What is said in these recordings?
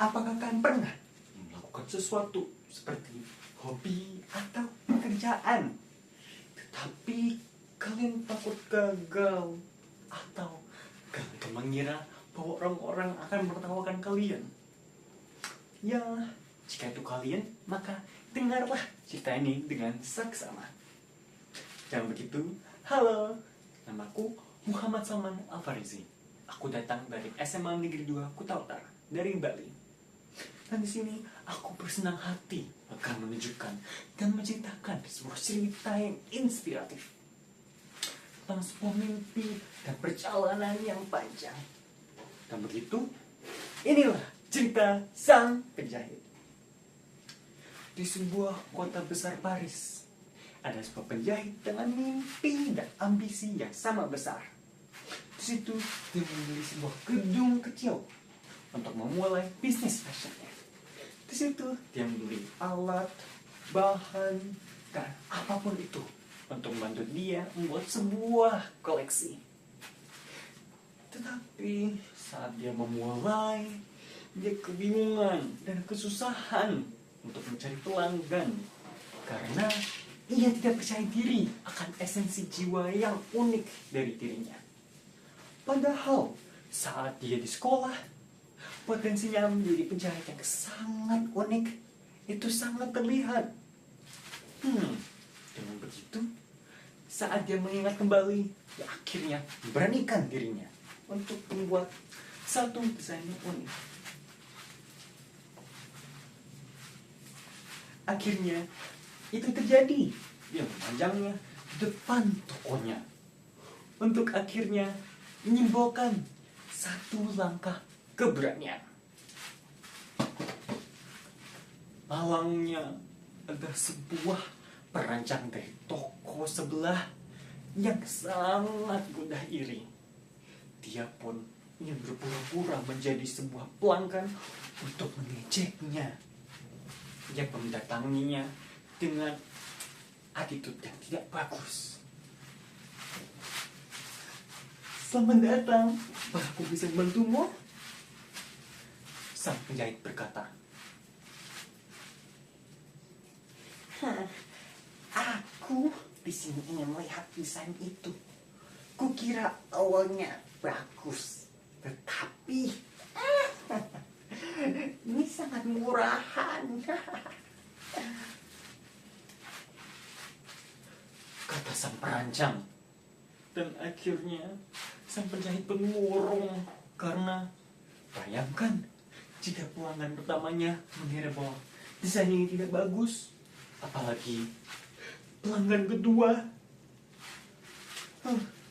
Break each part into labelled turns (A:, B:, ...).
A: Apakah kalian pernah melakukan sesuatu seperti hobi atau pekerjaan, tetapi kalian takut gagal atau kalian mengira bahwa orang-orang akan menertawakan kalian? Ya, jika itu kalian, maka dengarlah cerita ini dengan saksama. Jangan begitu, halo, namaku Muhammad Salman Alfarizi. Aku datang dari SMA Negeri 2 Kuta Utara, dari Bali. Dan di sini aku bersenang hati akan menunjukkan dan menceritakan sebuah cerita yang inspiratif tentang sebuah mimpi dan perjalanan yang panjang. Dan begitu, inilah cerita sang penjahit. Di sebuah kota besar Paris, ada sebuah penjahit dengan mimpi dan ambisi yang sama besar. Di situ dia membeli sebuah gedung kecil untuk memulai bisnis fashionnya. Di situ dia membeli alat, bahan, dan apapun itu untuk membantu dia membuat sebuah koleksi. Tetapi saat dia memulai, dia kebingungan dan kesusahan untuk mencari pelanggan karena ia tidak percaya diri akan esensi jiwa yang unik dari dirinya. Padahal saat dia di sekolah, potensinya menjadi penjahit yang sangat unik itu sangat terlihat. Dengan begitu, saat dia mengingat kembali, dia akhirnya memberanikan dirinya untuk membuat satu desain yang unik. Akhirnya itu terjadi. Dia memanjangnya di depan tokonya untuk akhirnya menyimbolkan satu langkah keberanian. Malangnya ada sebuah perancang dari toko sebelah yang sangat mudah iri. Dia pun ingin berpura-pura menjadi sebuah pelanggan untuk mengejeknya. Dia mendatanginya dengan attitude yang tidak bagus. Selamat datang, apakah aku bisa membantumu? Sang penjahit berkata, aku di sini ingin melihat desain itu. Kukira awalnya bagus, tetapi ini sangat murahan. Kata sang perancang. Dan akhirnya sang penjahit pun murung karena bayangkan jika pelanggan pertamanya mengira bahwa desain ini tidak bagus, apalagi pelanggan kedua.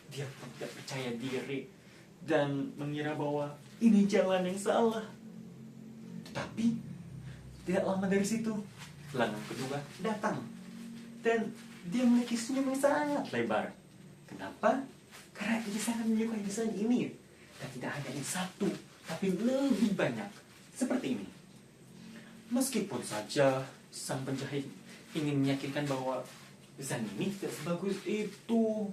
A: Dia pun tidak percaya diri dan mengira bahwa ini jalan yang salah. Tetapi tidak lama dari situ, pelanggan kedua datang dan dia memiliki senyum yang sangat lebar. Kenapa? Karena dia sangat menyukai desain ini. Dan tidak hanya yang satu, tapi lebih banyak. Seperti ini. Meskipun saja sang penjahit ingin meyakinkan bahwa desain ini tidak sebagus itu,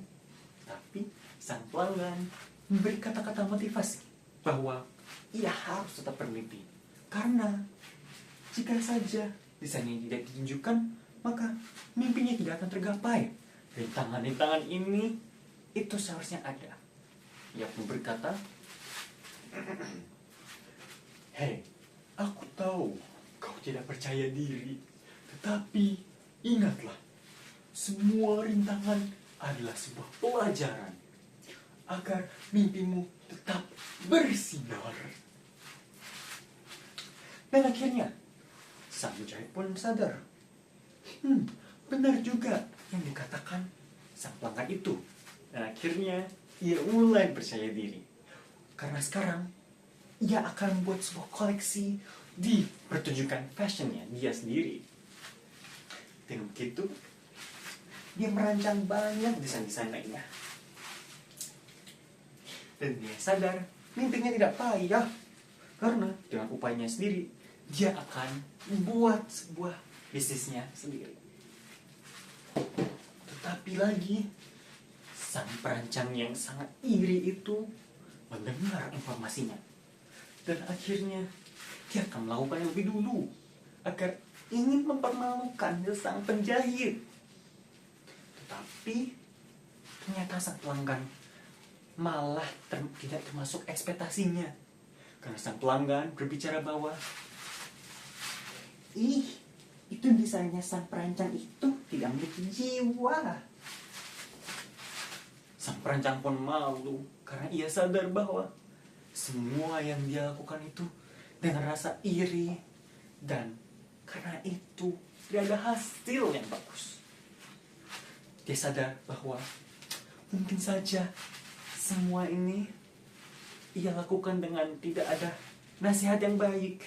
A: tapi sang pelanggan memberi kata-kata motivasi bahwa ia harus tetap peneliti. Karena jika saja desain ini tidak ditunjukkan, maka mimpinya tidak akan tergapai. Rintangan-rintangan ini itu seharusnya ada. Ia pun berkata, hei, aku tahu kau tidak percaya diri, tetapi ingatlah, semua rintangan adalah sebuah pelajaran agar mimpimu tetap bersinar. Dan akhirnya sang penjahit pun sadar, benar juga yang dikatakan sang pelanggan itu. Dan akhirnya ia mulai percaya diri. Karena sekarang ia akan membuat sebuah koleksi di pertunjukan fashionnya dia sendiri. Dengan begitu, dia merancang banyak desain-desain lainnya. Dan dia sadar mimpinya tidak payah. Karena dengan upayanya sendiri, dia akan membuat sebuah bisnisnya sendiri. Tetapi lagi, sang perancang yang sangat iri itu mendengar informasinya. Dan akhirnya dia akan melakukan yang lebih dulu agar ingin mempermalukan sang penjahit. Tetapi ternyata sang pelanggan malah tidak termasuk ekspektasinya, karena sang pelanggan berbicara bahwa itu desainnya sang perancang itu tidak memiliki jiwa. Sang perancang pun malu karena ia sadar bahwa semua yang dia lakukan itu dengan rasa iri, dan karena itu tidak ada hasil yang bagus. Dia sadar bahwa mungkin saja semua ini ia lakukan dengan tidak ada nasihat yang baik.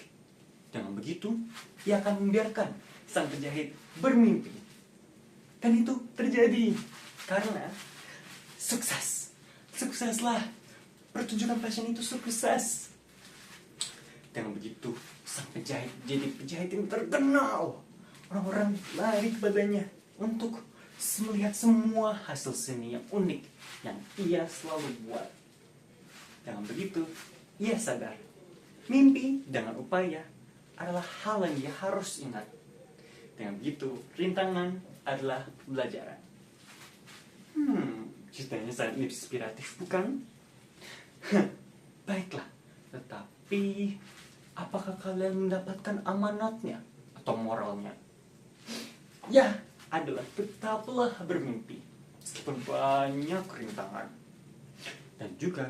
A: Dengan begitu, ia akan membiarkan sang penjahit bermimpi. Dan itu terjadi karena sukseslah pertunjukan fashion itu sukses. Dengan begitu, sang penjahit jadi penjahit yang terkenal. Orang-orang lari kepadanya untuk melihat semua hasil seni yang unik yang ia selalu buat. Dengan begitu, ia sadar mimpi dengan upaya adalah hal yang dia harus ingat. Dengan begitu, rintangan adalah pembelajaran. Ceritanya sangat inspiratif, bukan? Baiklah, tetapi apakah kalian mendapatkan amanatnya atau moralnya? Ya, adalah tetaplah bermimpi meskipun banyak rintangan. Dan juga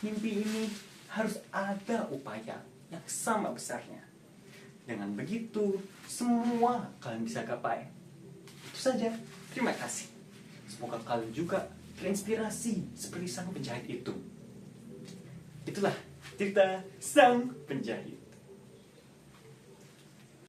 A: mimpi ini harus ada upaya yang sama besarnya. Dengan begitu, semua kalian bisa gapai. Itu saja. Terima kasih. Semoga kalian juga terinspirasi seperti sang penjahit itu. Itulah cerita sang penjahit.